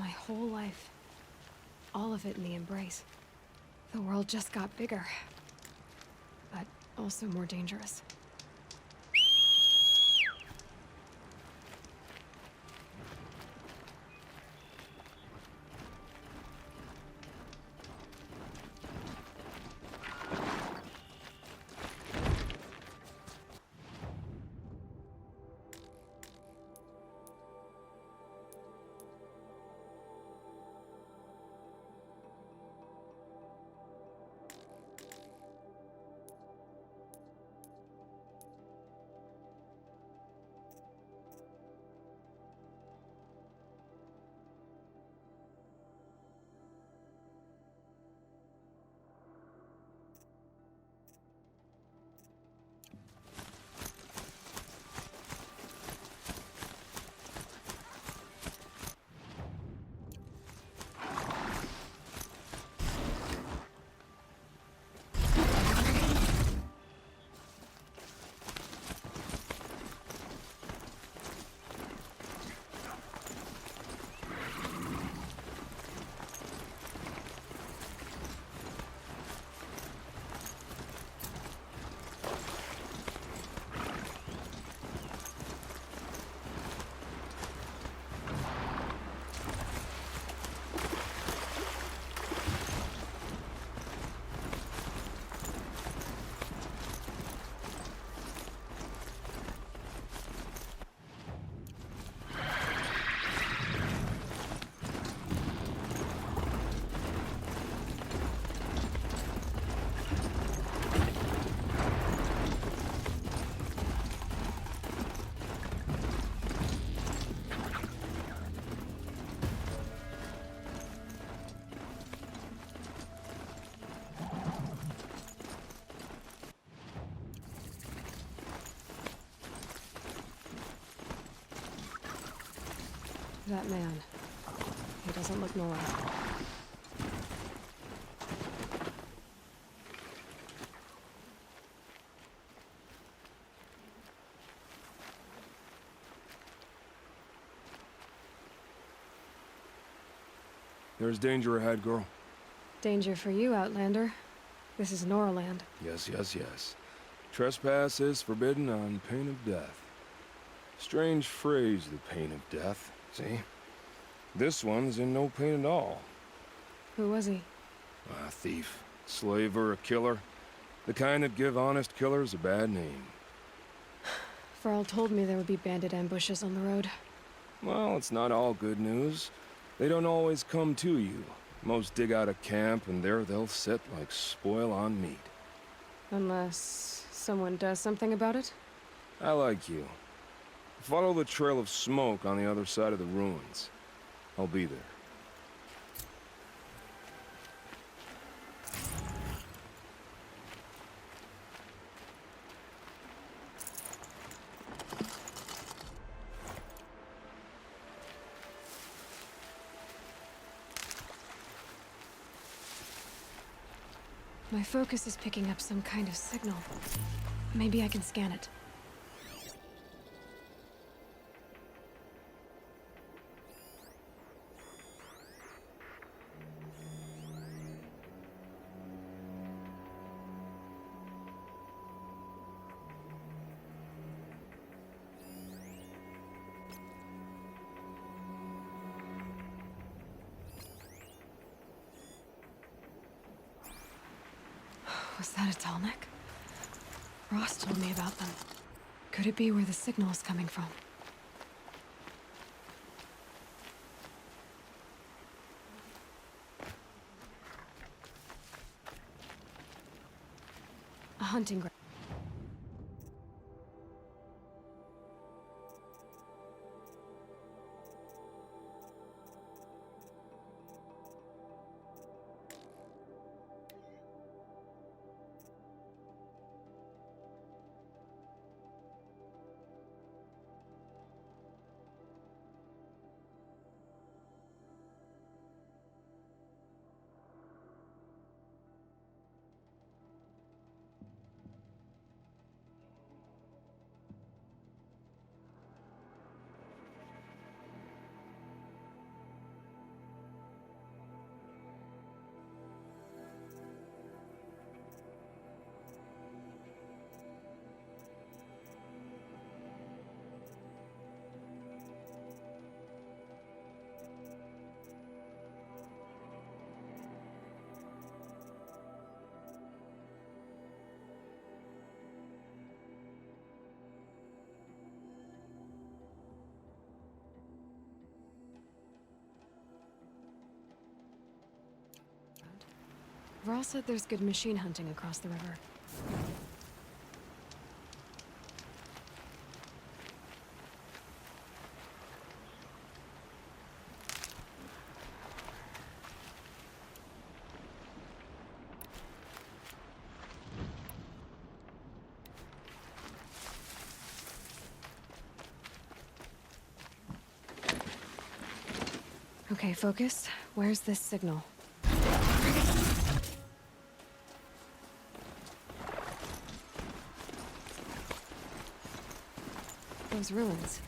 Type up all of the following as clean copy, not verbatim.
My whole life. All of it in the embrace. The world just got bigger. But also more dangerous. That man. He doesn't look normal. There's danger ahead, girl. Danger for you, Outlander. This is Norland. Yes, yes, yes. Trespass is forbidden on pain of death. Strange phrase, the pain of death, see? This one's in no pain at all. Who was he? A thief, slaver, a killer. The kind that give honest killers a bad name. Varl told me there would be bandit ambushes on the road. Well, it's not all good news. They don't always come to you. Most dig out a camp, and there they'll sit like spoil on meat. Unless someone does something about it? I like you. Follow the trail of smoke on the other side of the ruins. I'll be there. My focus is picking up some kind of signal. Maybe I can scan it. Was that a Tallneck? Ross told me about them. Could it be where the signal is coming from? A hunting ground. Varl said there's good machine hunting across the river. Okay, focus. Where's this signal? Those ruins.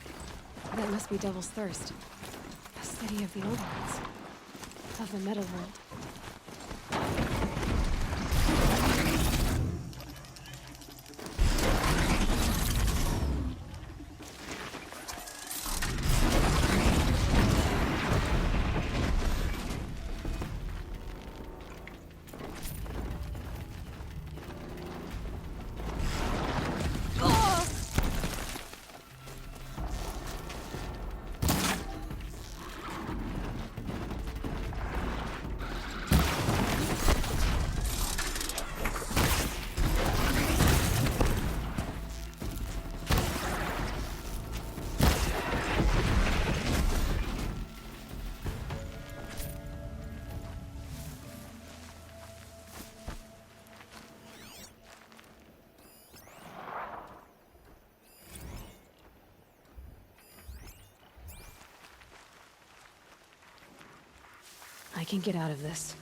That must be Devil's Thirst. A city of the old ones. Of the Metal World. I can get out of this.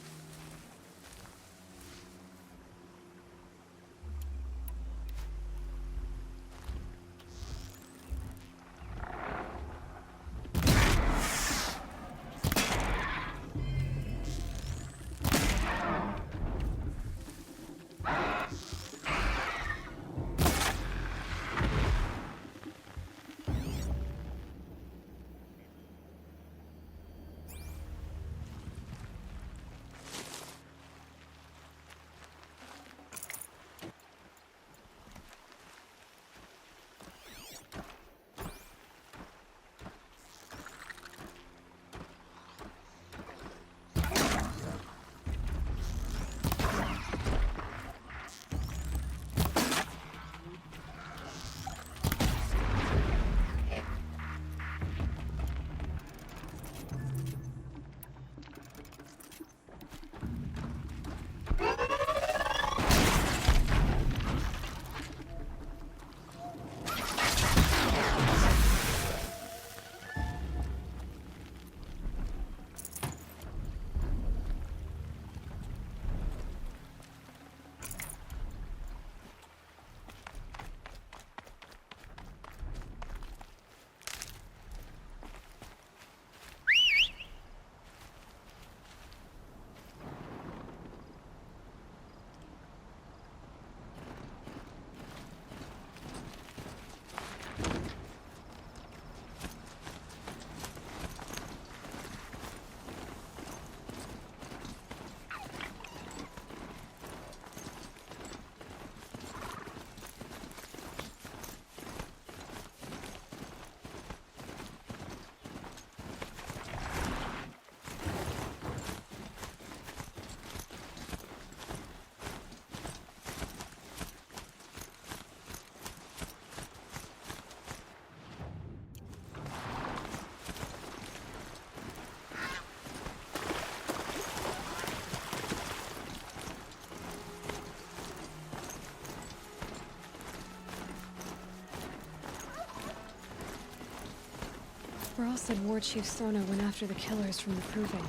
Varl said War Chief Sona went after the killers from the Proving.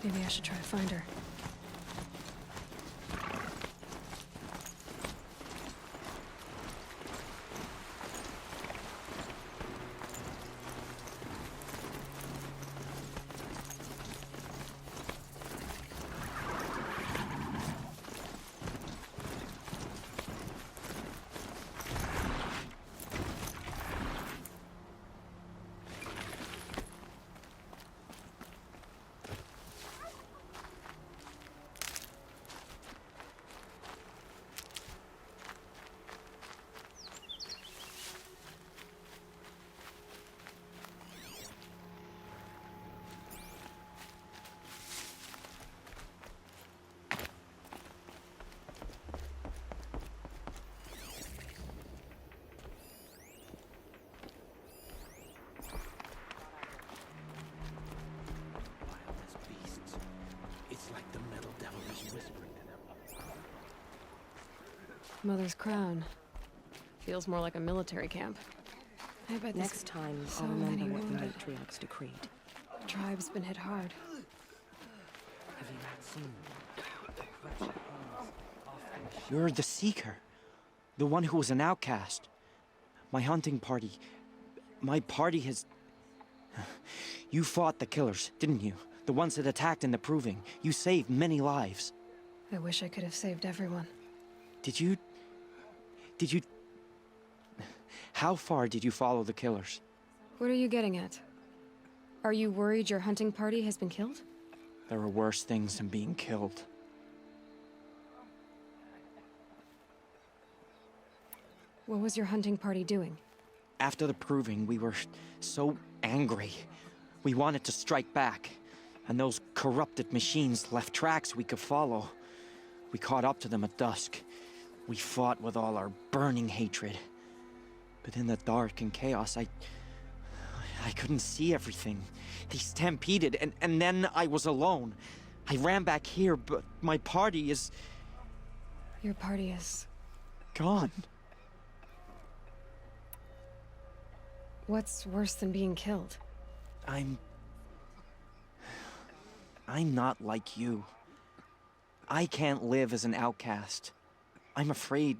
Maybe I should try to find her. Mother's crown. Feels more like a military camp. I bet this Next time, so I'll remember many what the wounded. matriarchs decreed. Tribe's been hit hard. Have you not seen them? You're the Seeker. The one who was an outcast. My hunting party. My party has... You fought the killers, didn't you? The ones that attacked in the Proving. You saved many lives. I wish I could have saved everyone. Did you... How far did you follow the killers? What are you getting at? Are you worried your hunting party has been killed? There are worse things than being killed. What was your hunting party doing? After the Proving, we were so angry. We wanted to strike back. And those corrupted machines left tracks we could follow. We caught up to them at dusk. We fought with all our burning hatred. But in the dark and chaos, I couldn't see everything. They stampeded, and then I was alone. I ran back here, but my party is... Your party is... gone. What's worse than being killed? I'm not like you. I can't live as an outcast. I'm afraid...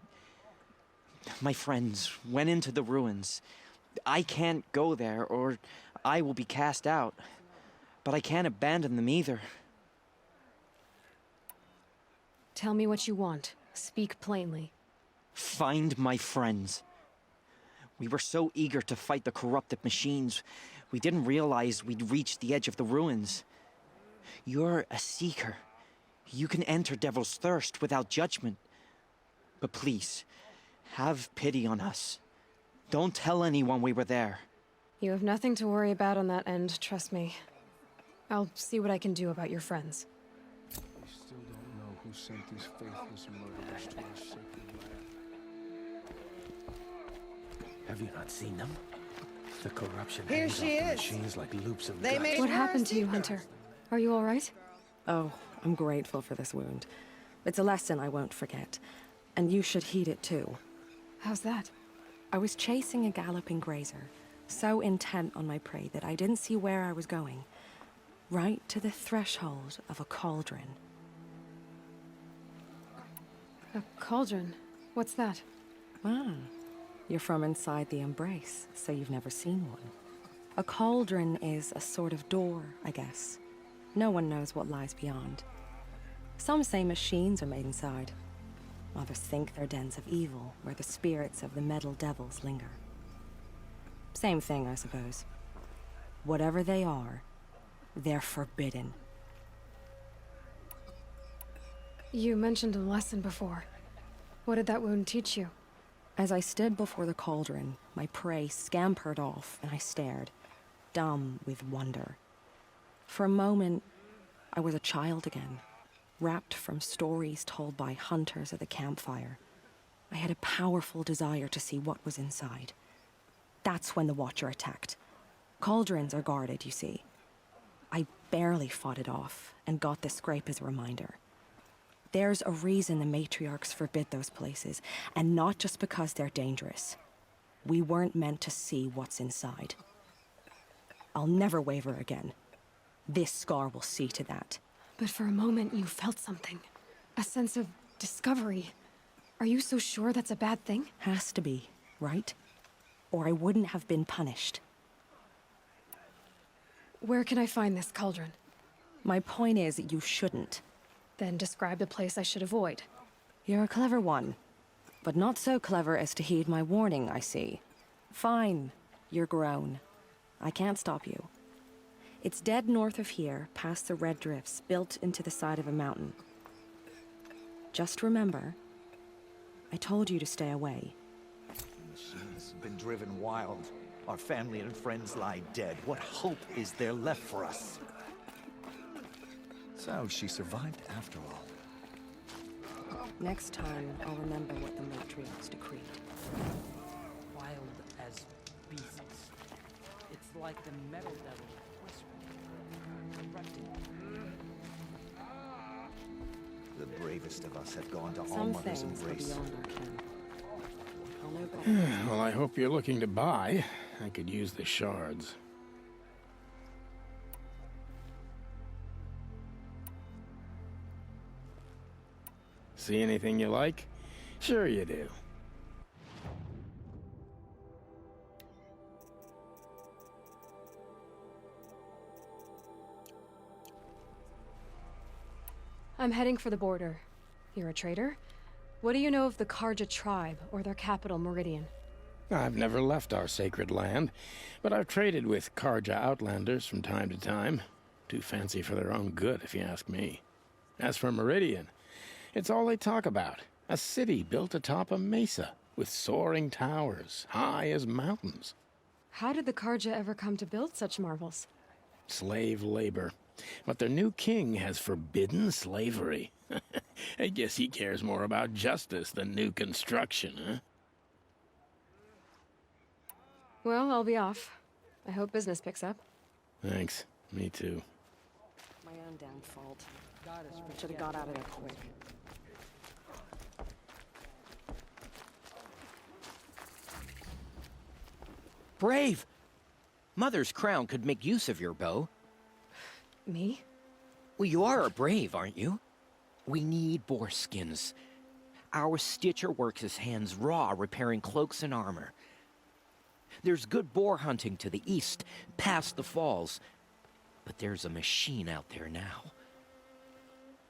My friends went into the ruins. I can't go there, or I will be cast out. But I can't abandon them either. Tell me what you want. Speak plainly. Find my friends. We were so eager to fight the corrupted machines, we didn't realize we'd reached the edge of the ruins. You're a Seeker. You can enter Devil's Thirst without judgment. But please, have pity on us. Don't tell anyone we were there. You have nothing to worry about on that end, trust me. I'll see what I can do about your friends. We still don't know who sent these faithless murderers to our sacred land. Have you not seen them? The corruption Here hangs she off the is. machines like loops of They guts. made What her happened to you, Seeker. Hunter? Are you all right? Oh, I'm grateful for this wound. It's a lesson I won't forget. And you should heed it too. How's that? I was chasing a galloping grazer, so intent on my prey that I didn't see where I was going. Right to the threshold of a cauldron. A cauldron? What's that? Ah, you're from inside the Embrace, so you've never seen one. A cauldron is a sort of door, I guess. No one knows what lies beyond. Some say machines are made inside. Others think they're dens of evil, where the spirits of the metal devils linger. Same thing, I suppose. Whatever they are, they're forbidden. You mentioned a lesson before. What did that wound teach you? As I stood before the cauldron, my prey scampered off, and I stared, dumb with wonder. For a moment, I was a child again, wrapped from stories told by hunters at the campfire. I had a powerful desire to see what was inside. That's when the Watcher attacked. Cauldrons are guarded, you see. I barely fought it off, and got the scrape as a reminder. There's a reason the matriarchs forbid those places, and not just because they're dangerous. We weren't meant to see what's inside. I'll never waver again. This scar will see to that. But for a moment you felt something. A sense of discovery. Are you so sure that's a bad thing? Has to be, right? Or I wouldn't have been punished. Where can I find this cauldron? My point is, you shouldn't. Then describe the place I should avoid. You're a clever one. But not so clever as to heed my warning, I see. Fine. You're grown. I can't stop you. It's dead north of here, past the red drifts built into the side of a mountain. Just remember, I told you to stay away. Machines have been driven wild. Our family and friends lie dead. What hope is there left for us? So she survived after all. Next time, I'll remember what the matriarchs decreed. Wild as beasts. It's like the metal devil whispering, corrupting. the bravest of us have gone to Some All-Mother's things are embrace. beyond our ken. I'll know better. Well, I hope you're looking to buy. I could use the shards. See anything you like? Sure you do. I'm heading for the border. You're a trader? What do you know of the Karja tribe, or their capital, Meridian? I've never left our sacred land, but I've traded with Karja outlanders from time to time. Too fancy for their own good, if you ask me. As for Meridian, it's all they talk about. A city built atop a mesa, with soaring towers, high as mountains. How did the Karja ever come to build such marvels? Slave labor. But their new king has forbidden slavery. I guess he cares more about justice than new construction, huh? Well, I'll be off. I hope business picks up. Thanks. Me too. My own damn fault. Should have got out of there quick. Brave! Mother's crown could make use of your bow. Me? Well, you are a brave, aren't you? We need boar skins. Our Stitcher works his hands raw repairing cloaks and armor. There's good boar hunting to the east, past the falls. But there's a machine out there now.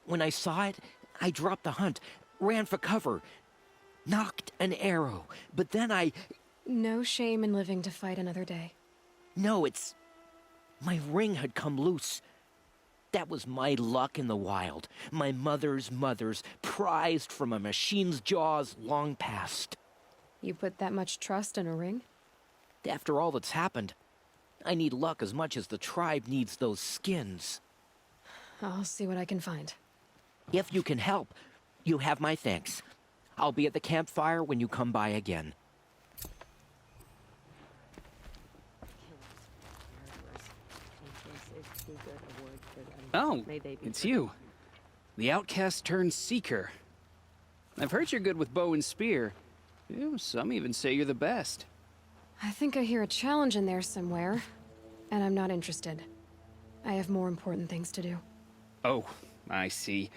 When I saw it, I dropped the hunt, ran for cover, knocked an arrow, but then No shame in living to fight another day. No, it's... My ring had come loose. That was my luck in the wild. My mother's prized from a machine's jaws long past. You put that much trust in a ring? After all that's happened, I need luck as much as the tribe needs those skins. I'll see what I can find. If you can help, you have my thanks. I'll be at the campfire when you come by again. Oh, it's you. The outcast turned seeker. I've heard you're good with bow and spear. Ew, some even say you're the best. I think I hear a challenge in there somewhere, and I'm not interested. I have more important things to do. Oh, I see.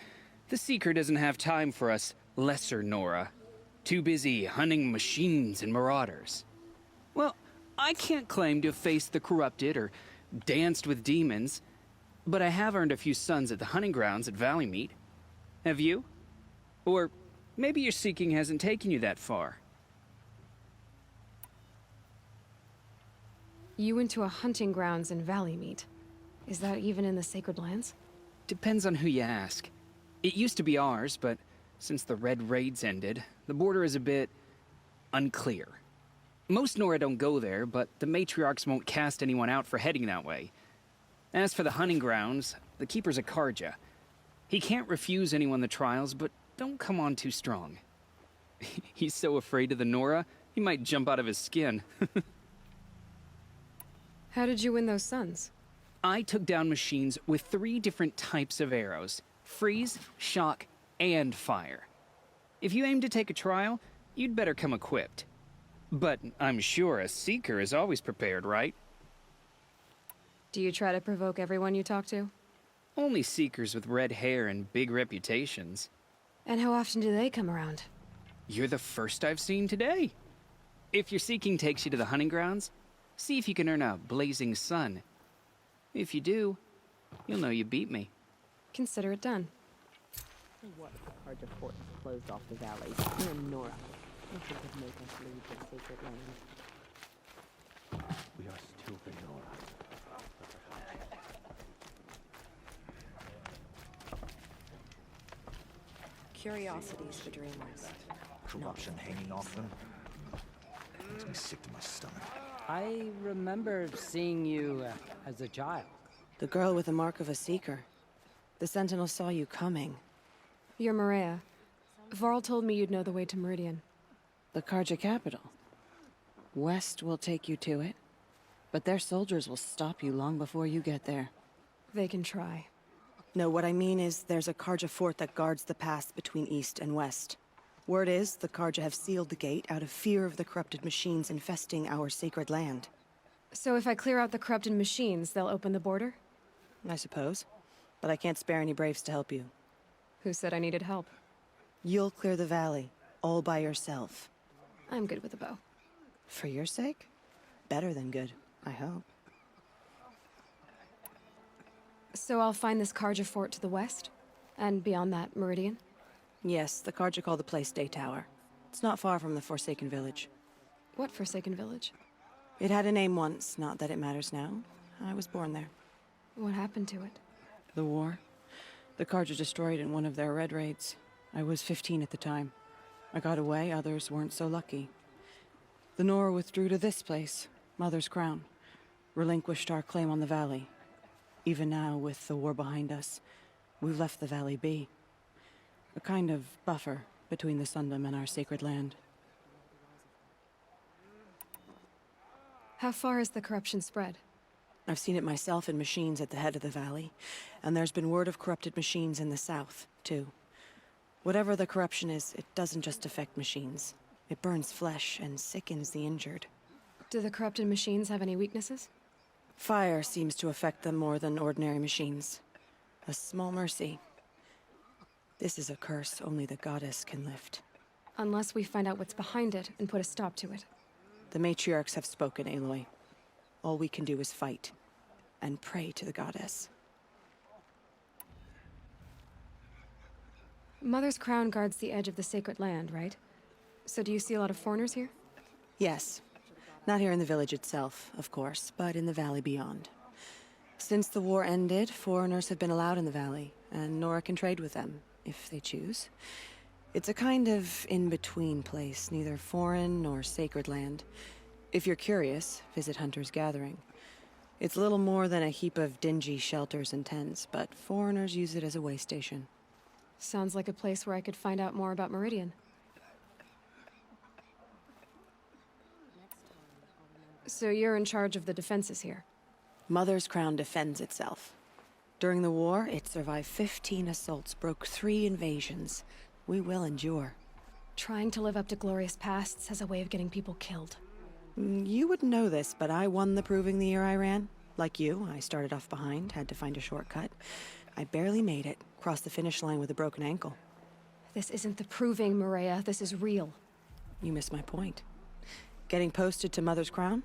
The seeker doesn't have time for us lesser Nora. Too busy hunting machines and marauders. Well, I can't claim to have faced the corrupted or danced with demons, but I have earned a few sons at the hunting grounds at Valleymeet. Have you? Or maybe your seeking hasn't taken you that far. You went to a hunting grounds in Valleymeet. Is that even in the Sacred Lands? Depends on who you ask. It used to be ours, but since the Red Raids ended, the border is a bit unclear. Most Nora don't go there, but the matriarchs won't cast anyone out for heading that way. As for the hunting grounds, the keeper's a Karja. He can't refuse anyone the trials, but don't come on too strong. He's so afraid of the Nora, he might jump out of his skin. How did you win those sons? I took down machines with 3 different types of arrows: freeze, shock, and fire. If you aim to take a trial, you'd better come equipped. But I'm sure a seeker is always prepared, right? Do you try to provoke everyone you talk to? Only seekers with red hair and big reputations. And how often do they come around? You're the first I've seen today. If your seeking takes you to the hunting grounds, see if you can earn a blazing sun. If you do, you'll know you beat me. Consider it done. What if the Karja fort closed off the valley? We're in Nora. Nothing could make us leave the sacred land. We are still the Nora. Curiosities for dreamers. Corruption hanging off them. Makes me sick to my stomach. I remember seeing you as a child. The girl with the mark of a seeker. The Sentinel saw you coming. You're Maria. Varl told me you'd know the way to Meridian. The Karja capital. West will take you to it, but their soldiers will stop you long before you get there. They can try. No, what I mean is there's a Karja fort that guards the pass between east and west. Word is the Karja have sealed the gate out of fear of the corrupted machines infesting our sacred land. So if I clear out the corrupted machines, they'll open the border? I suppose. But I can't spare any braves to help you. Who said I needed help? You'll clear the valley, all by yourself. I'm good with a bow. For your sake? Better than good, I hope. So I'll find this Karja fort to the west? And beyond that, Meridian? Yes, the Karja call the place Day Tower. It's not far from the Forsaken Village. What Forsaken Village? It had a name once, not that it matters now. I was born there. What happened to it? The war. The Karja destroyed in one of their red raids. I was 15 at the time. I got away, others weren't so lucky. The Nora withdrew to this place, Mother's Crown. Relinquished our claim on the valley. Even now, with the war behind us, we've left the valley be. A kind of buffer between the Sundom and our sacred land. How far has the corruption spread? I've seen it myself in machines at the head of the valley, and there's been word of corrupted machines in the south, too. Whatever the corruption is, it doesn't just affect machines. It burns flesh and sickens the injured. Do the corrupted machines have any weaknesses? Fire seems to affect them more than ordinary machines. A small mercy. This is a curse only the goddess can lift. Unless we find out what's behind it and put a stop to it. The matriarchs have spoken, Aloy. All we can do is fight, and pray to the goddess. Mother's Crown guards the edge of the sacred land, right? So do you see a lot of foreigners here? Yes. Not here in the village itself, of course, but in the valley beyond. Since the war ended, foreigners have been allowed in the valley, and Nora can trade with them, if they choose. It's a kind of in-between place, neither foreign nor sacred land. If you're curious, visit Hunter's Gathering. It's little more than a heap of dingy shelters and tents, but foreigners use it as a way station. Sounds like a place where I could find out more about Meridian. So you're in charge of the defenses here? Mother's Crown defends itself. During the war, it survived 15 assaults, broke 3 invasions. We will endure. Trying to live up to glorious pasts has a way of getting people killed. You wouldn't know this, but I won the proving the year I ran. Like you, I started off behind, had to find a shortcut. I barely made it, crossed the finish line with a broken ankle. This isn't the proving, Maria. This is real. You missed my point. Getting posted to Mother's Crown?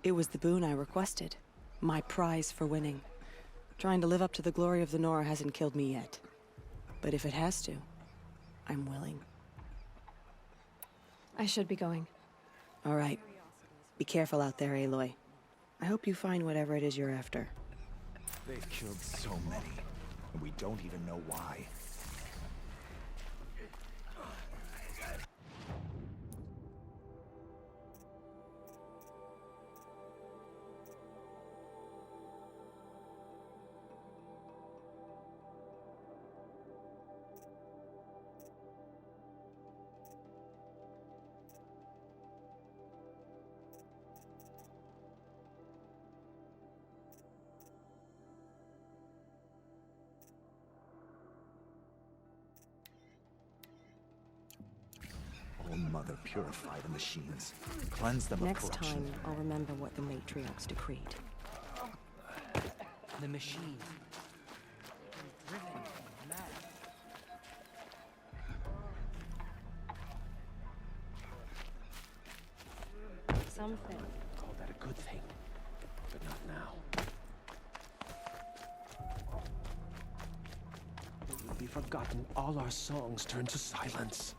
It was the boon I requested. My prize for winning. Trying to live up to the glory of the Nora hasn't killed me yet. But if it has to, I'm willing. I should be going. All right. Be careful out there, Aloy. I hope you find whatever it is you're after. They've killed so many, and we don't even know why. Oh, Mother, purify the machines. Cleanse them of Next corruption. time, I'll remember what the matriarchs decreed. The machine. Something. Call that a good thing, but not now. It will be forgotten. All our songs turn to silence.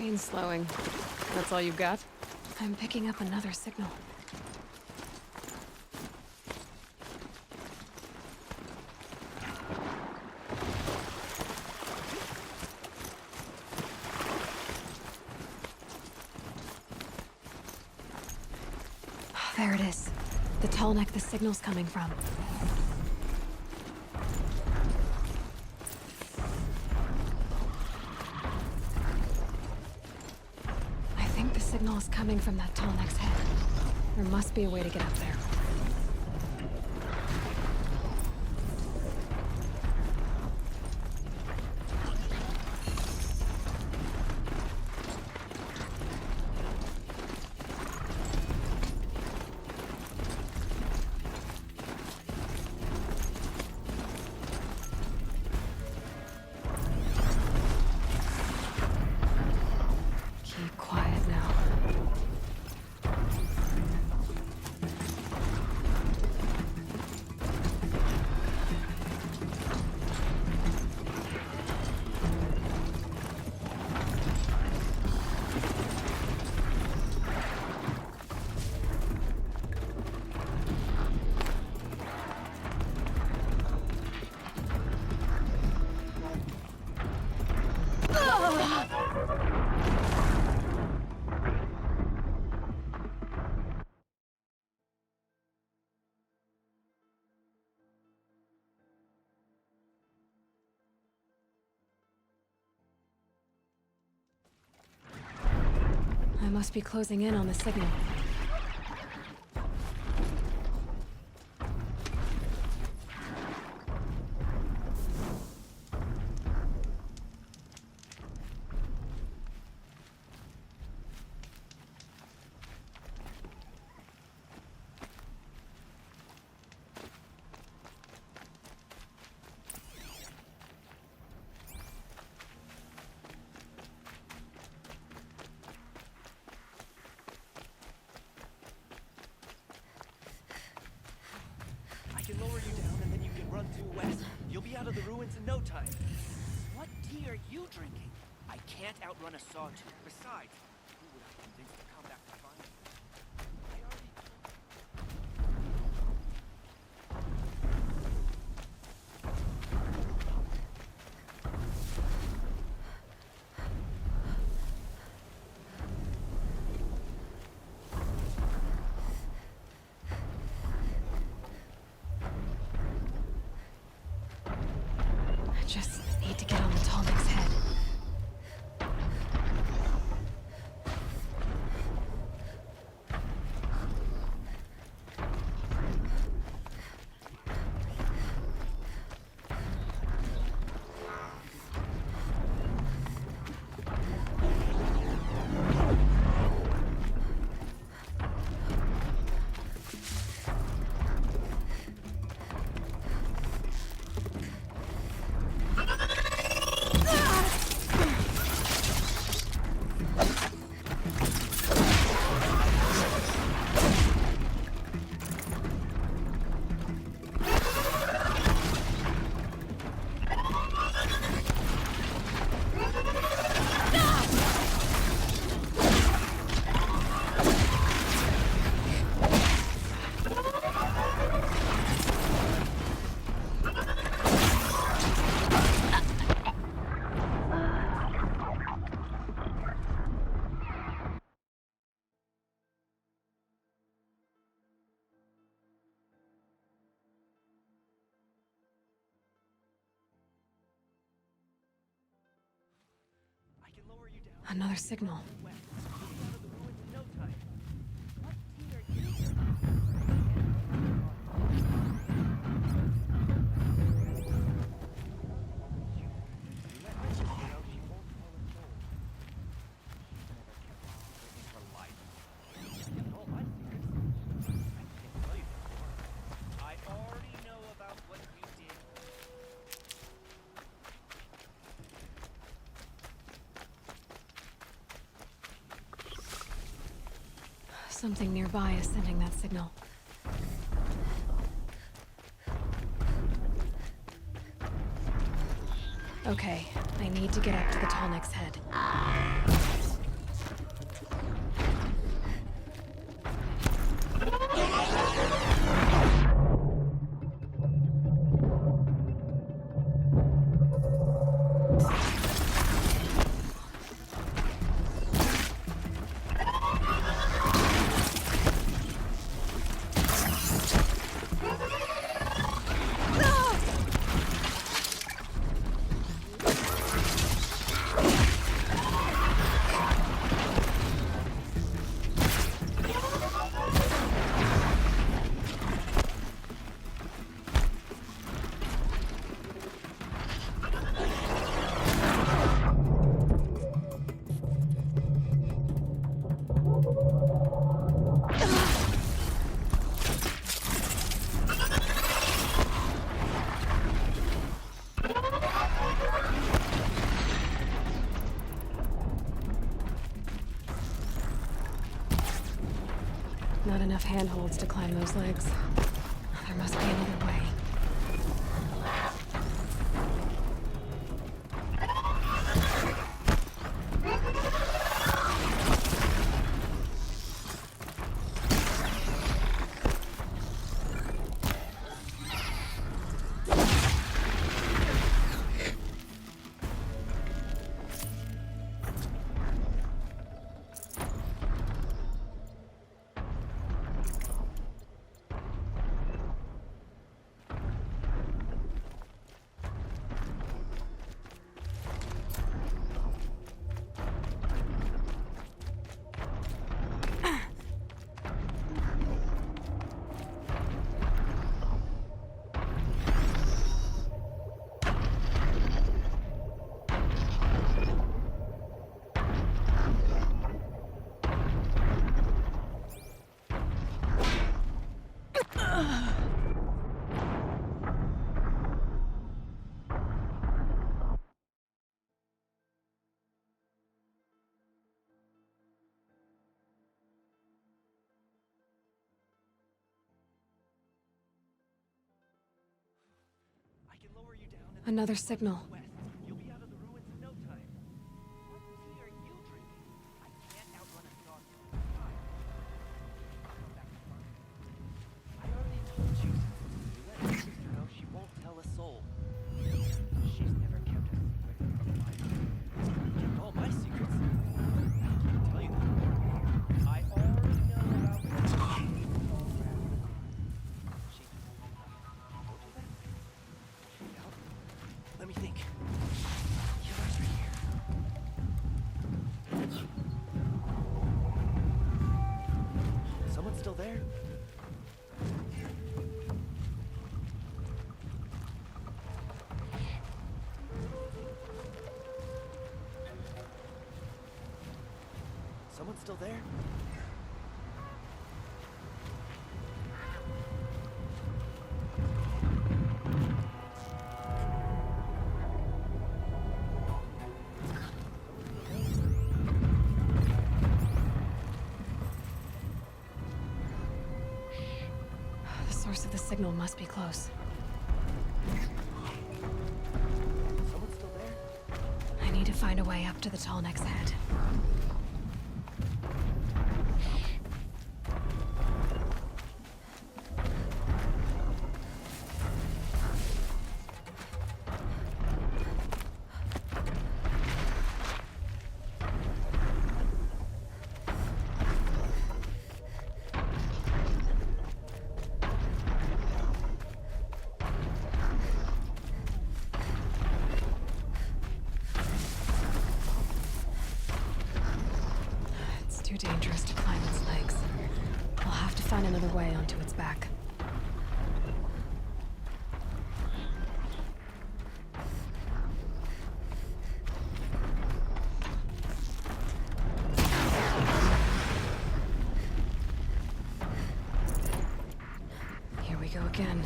Train's slowing. That's all you've got? I'm picking up another signal. There it is. The tall neck the signal's coming from. I think the signal is coming from that tall neck's head. There must be a way to get up there. Keep quiet now. I must be closing in on the signal. I can lower you down and then you can run due west. You'll be out of the ruins in no time. What tea are you drinking? I can't outrun a sawtooth. Besides, who would I convince to come back to find me? I already... I just need to get on the tall neck's head. I can lower you down. Another signal. West. You'll be out of the ruins in no time. What tea are you drinking? You let Princess know she won't tell her soul. She's never kept a secret in her life. She's kept all my secrets. I can't tell you before. I already know about what you did. Something nearby is sending that signal. Okay, I need to get up to the tall neck's head. not enough handholds to climb those legs. There must be another way. Another signal. You'll be out of the ruins in no time. What tea are you drinking? I can't outrun a sawtooth. Come back to find me. I already told you. You let your sister know she won't tell a soul. She's never kept a secret from life. You kept all my secrets. I can't tell you that. I already know about what she told you that. Told you that? No? Let me think. Killer's right here. Someone still there? Someone still there? The source of the signal must be close. Someone still there? I need to find a way up to the tall neck's head. Too dangerous to climb its legs. I'll have to find another way onto its back. Here we go again.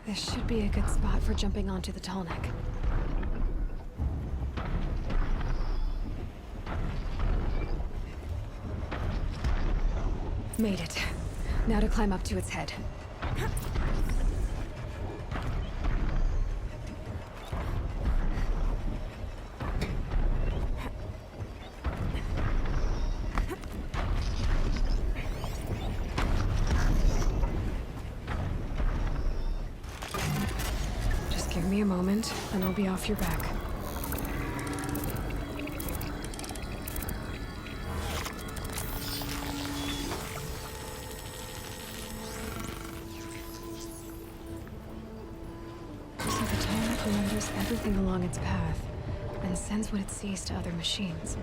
This should be a good spot for jumping onto the tall neck. Made it. Now to climb up to its head. Just give me a moment, and I'll be off your back. Remembers everything along its path, and sends what it sees to other machines.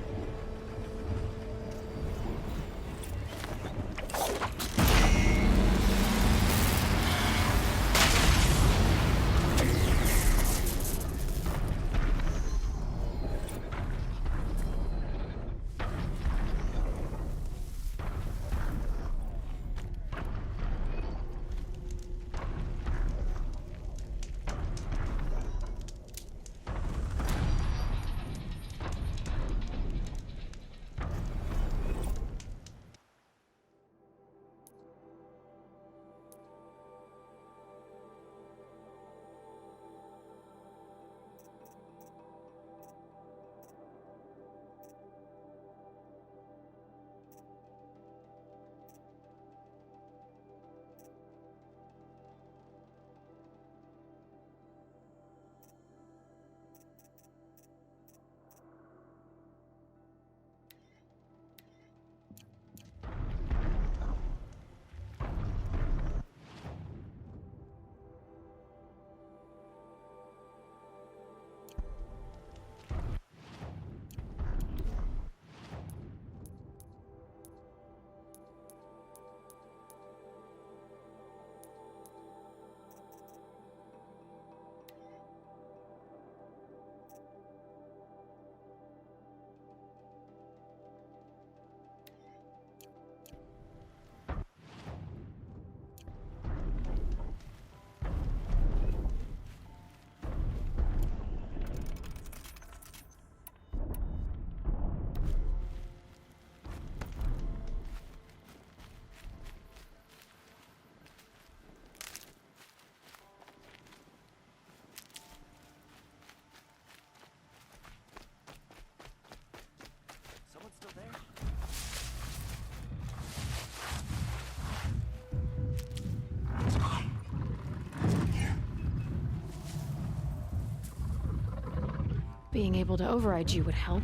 Being able to override you would help.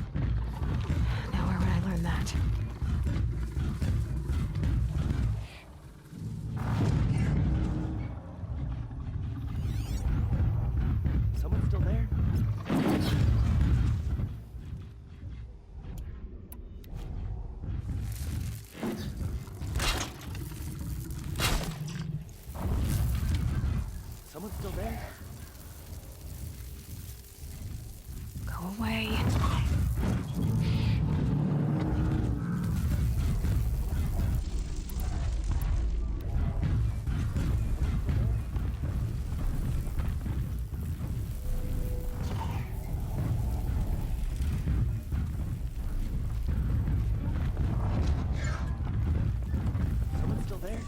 Now where would I learn that? Someone still there? Someone still there? Go away. Someone still there?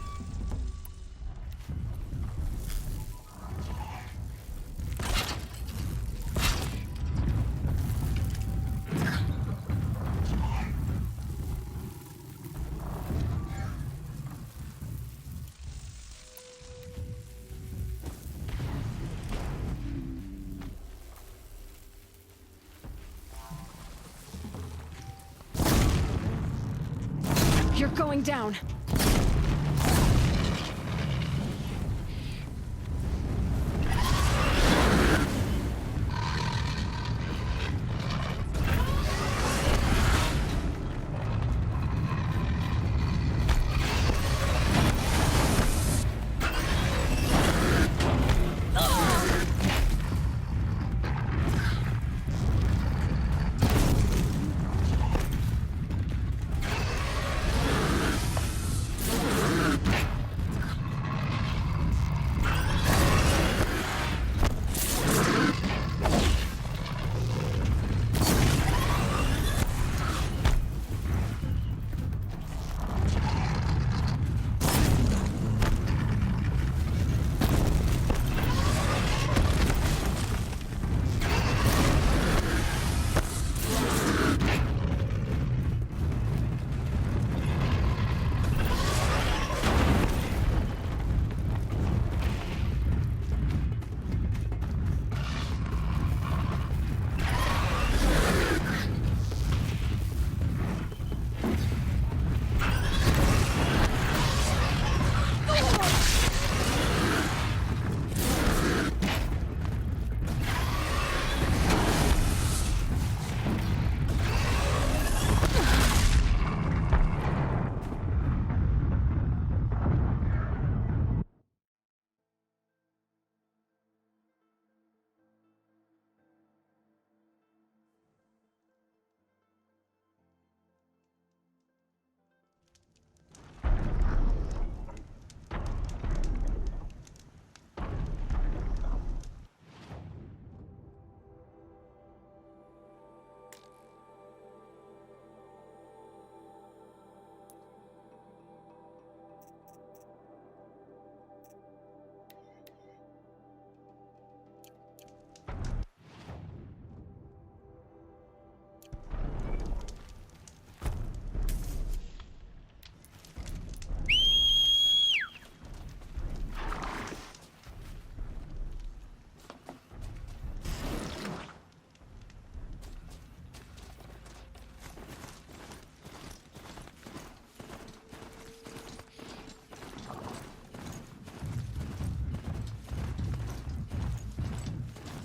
You're going down.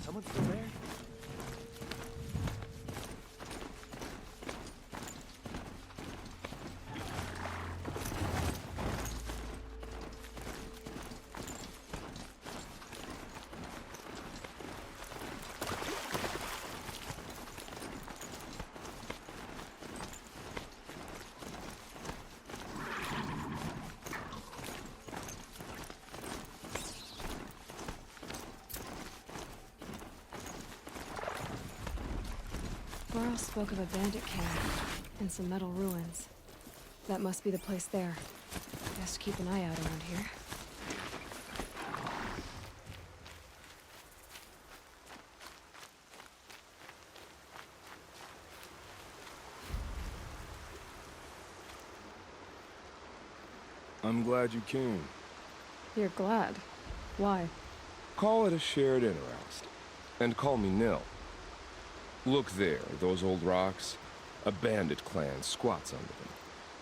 Someone still there? Burrow spoke of a bandit camp and some metal ruins. That must be the place there. Best keep an eye out around here. I'm glad you came. You're glad. Why? Call it a shared interest. And call me Nil. Look there, those old rocks. A bandit clan squats under them.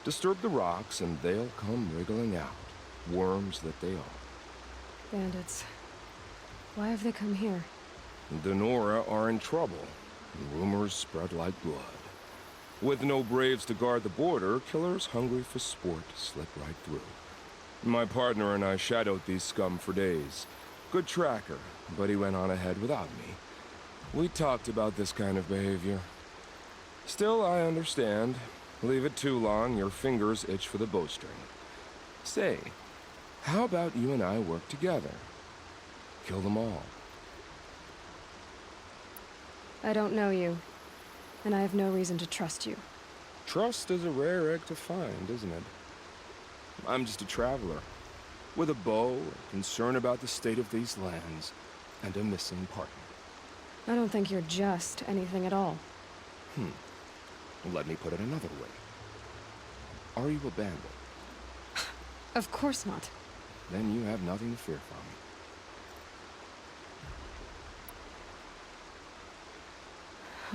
Disturb the rocks and they'll come wriggling out. Worms that they are. Bandits. Why have they come here? The Nora are in trouble, and rumors spread like blood. With no braves to guard the border, killers hungry for sport slip right through. My partner and I shadowed these scum for days. Good tracker, but he went on ahead without me. We talked about this kind of behavior. Still, I understand. Leave it too long, your fingers itch for the bowstring. Say, how about you and I work together? Kill them all. I don't know you, and I have no reason to trust you. Trust is a rare egg to find, isn't it? I'm just a traveler, with a bow, a concern about the state of these lands, and a missing partner. I don't think you're just anything at all. Let me put it another way. Are you a bandit? Of course not. Then you have nothing to fear from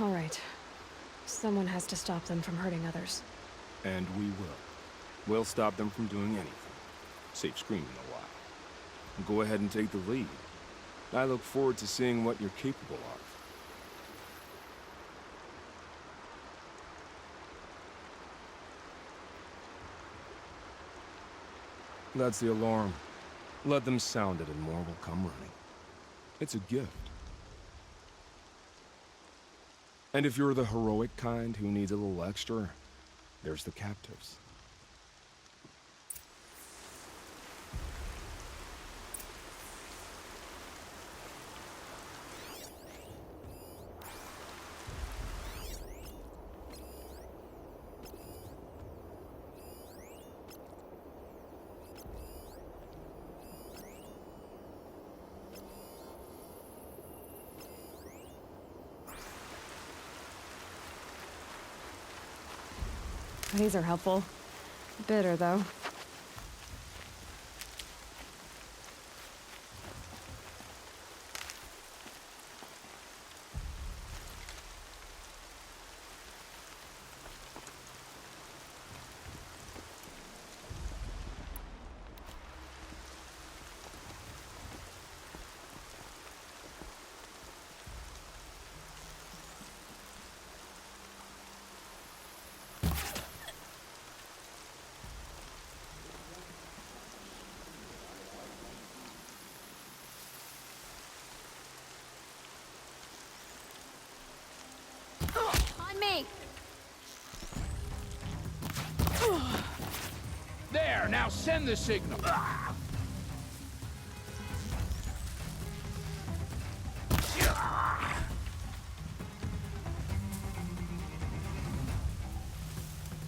me. All right. Someone has to stop them from hurting others. And we will. We'll stop them from doing anything. Save screaming a while. Go ahead and take the lead. I look forward to seeing what you're capable of. That's the alarm. Let them sound it and more will come running. It's a gift. And if you're the heroic kind who needs a little extra, there's the captives. These are helpful. Bitter, though. On me! There, now send the signal.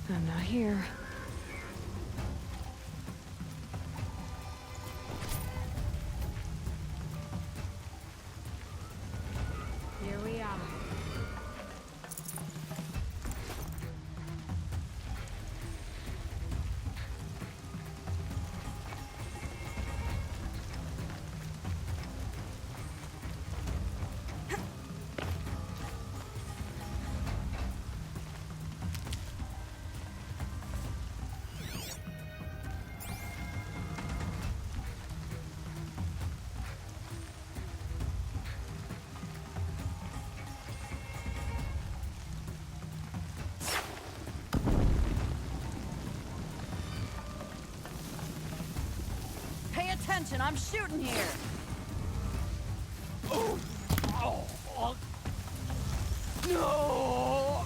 I'm not here. Here we are. Pay attention, I'm shooting here! No!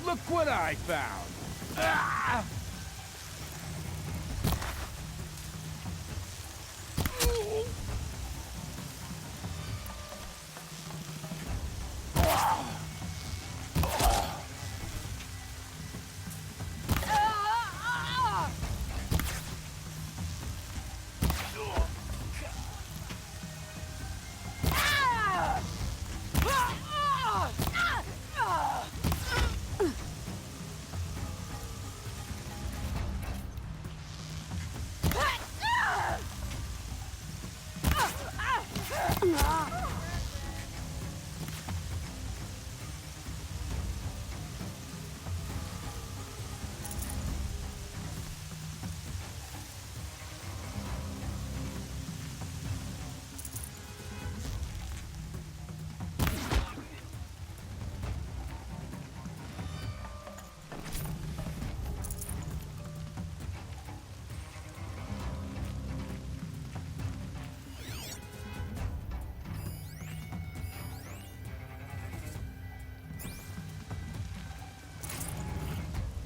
Look what I found! Ah!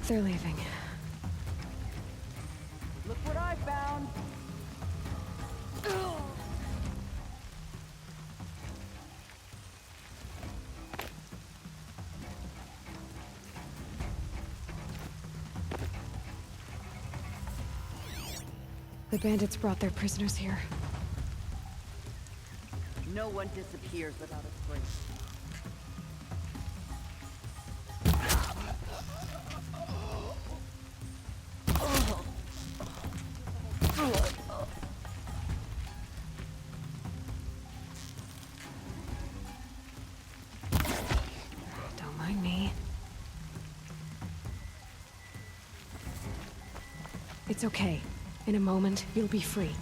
They're leaving. Look what I found! The bandits brought their prisoners here. No one disappears without a trace. Don't mind me. It's okay. In a moment, you'll be free.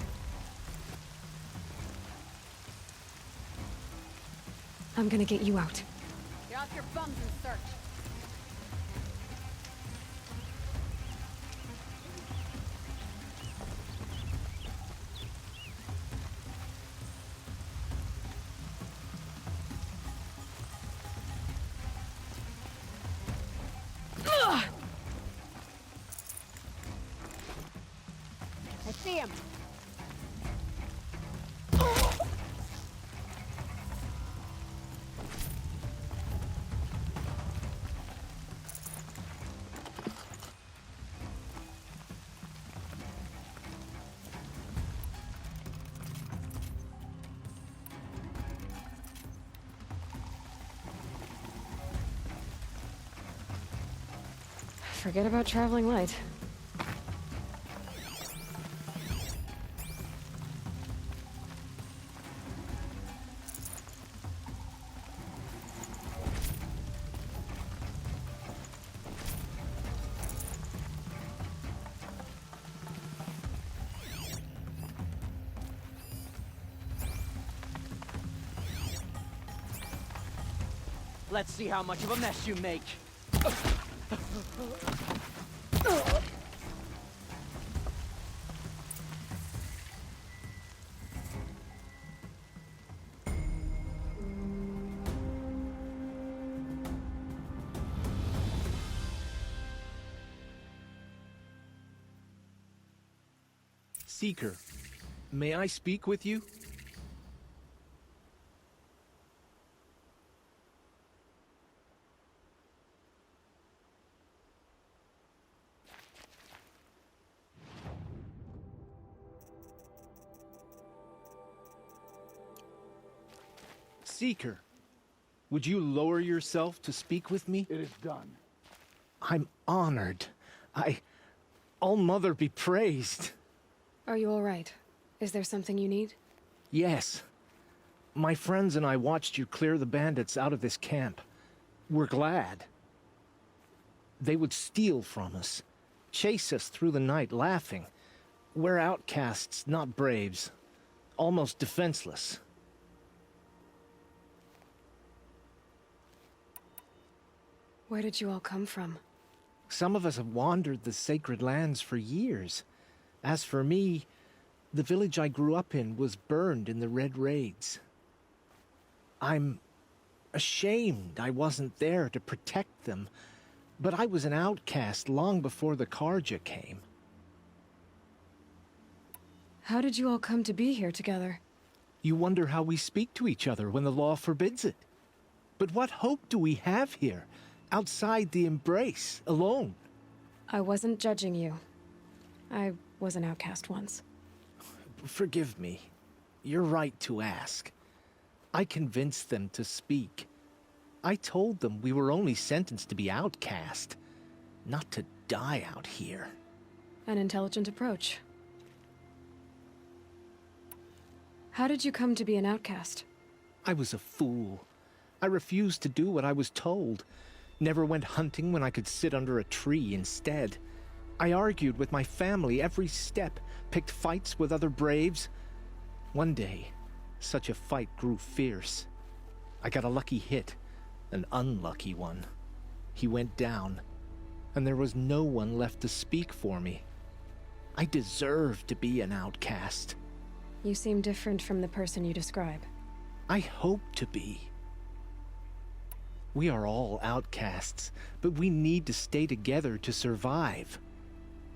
I'm gonna get you out. Get off your bums and search. I see him. Forget about traveling light. Let's see how much of a mess you make. Seeker, may I speak with you? Seeker, would you lower yourself to speak with me? It is done. I'm honored. All-Mother be praised. Are you all right? Is there something you need? Yes. My friends and I watched you clear the bandits out of this camp. We're glad. They would steal from us, chase us through the night laughing. We're outcasts, not braves. Almost defenseless. Where did you all come from? Some of us have wandered the sacred lands for years. As for me, the village I grew up in was burned in the Red Raids. I'm ashamed I wasn't there to protect them, but I was an outcast long before the Carja came. How did you all come to be here together? You wonder how we speak to each other when the law forbids it. But what hope do we have here, outside the embrace, alone? I wasn't judging you. I was an outcast once. Forgive me. You're right to ask. I convinced them to speak. I told them we were only sentenced to be outcast, not to die out here. An intelligent approach. How did you come to be an outcast? I was a fool. I refused to do what I was told. Never went hunting when I could sit under a tree instead. I argued with my family every step, picked fights with other braves. One day, such a fight grew fierce. I got a lucky hit, an unlucky one. He went down, and there was no one left to speak for me. I deserved to be an outcast. You seem different from the person you describe. I hope to be. We are all outcasts, but we need to stay together to survive.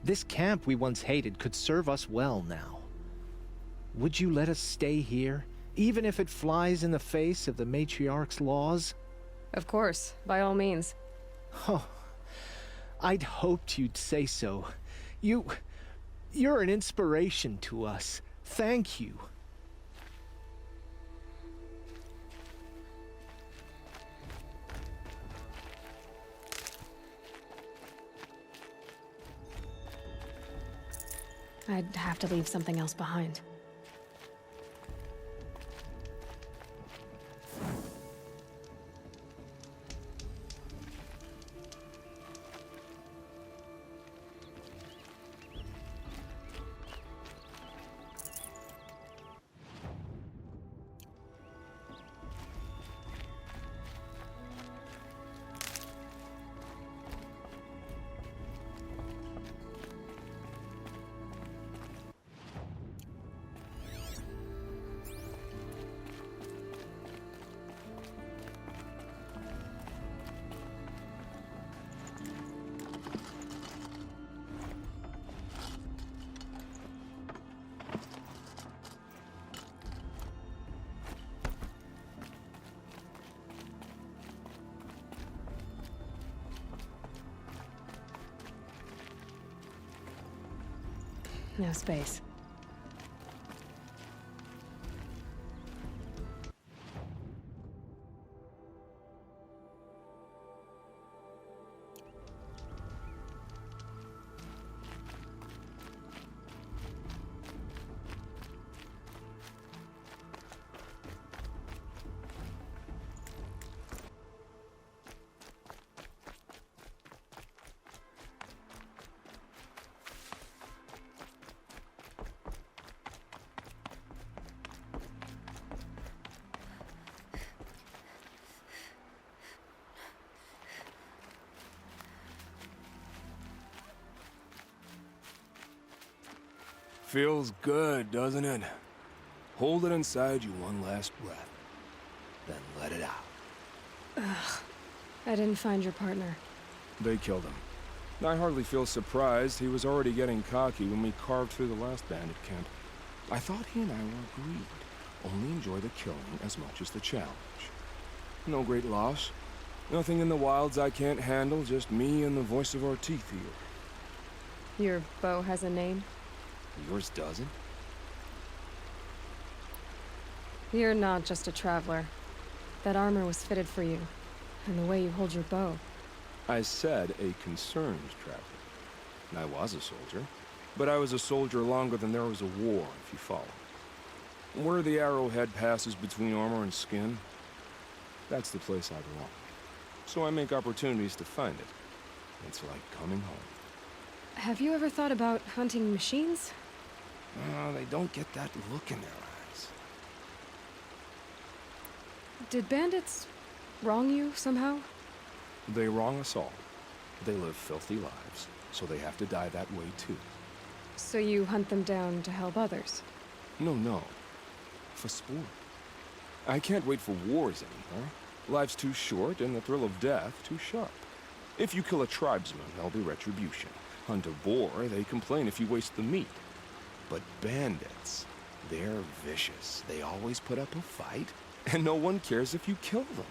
This camp we once hated could serve us well now. Would you let us stay here, even if it flies in the face of the Matriarch's laws? Of course, by all means. Oh, I'd hoped you'd say so. You're an inspiration to us. Thank you. I'd have to leave something else behind. No space. Feels good, doesn't it? Hold it inside you one last breath, then let it out. Ugh. I didn't find your partner. They killed him. I hardly feel surprised. He was already getting cocky when we carved through the last bandit camp. I thought he and I were agreed. Only enjoy the killing as much as the challenge. No great loss. Nothing in the wilds I can't handle, just me and the voice of our teeth here. Your bow has a name? Yours doesn't? You're not just a traveler. That armor was fitted for you, and the way you hold your bow. I said a concerned traveler. I was a soldier, but I was a soldier longer than there was a war, if you follow. Where the arrowhead passes between armor and skin, that's the place I belong. So I make opportunities to find it. It's like coming home. Have you ever thought about hunting machines? They don't get that look in their eyes. Did bandits wrong you somehow? They wrong us all. They live filthy lives, so they have to die that way too. So you hunt them down to help others? No. For sport. I can't wait for wars anymore. Life's too short and the thrill of death too sharp. If you kill a tribesman, there'll be retribution. Hunt a boar, they complain if you waste the meat. But bandits, they're vicious. They always put up a fight, and no one cares if you kill them.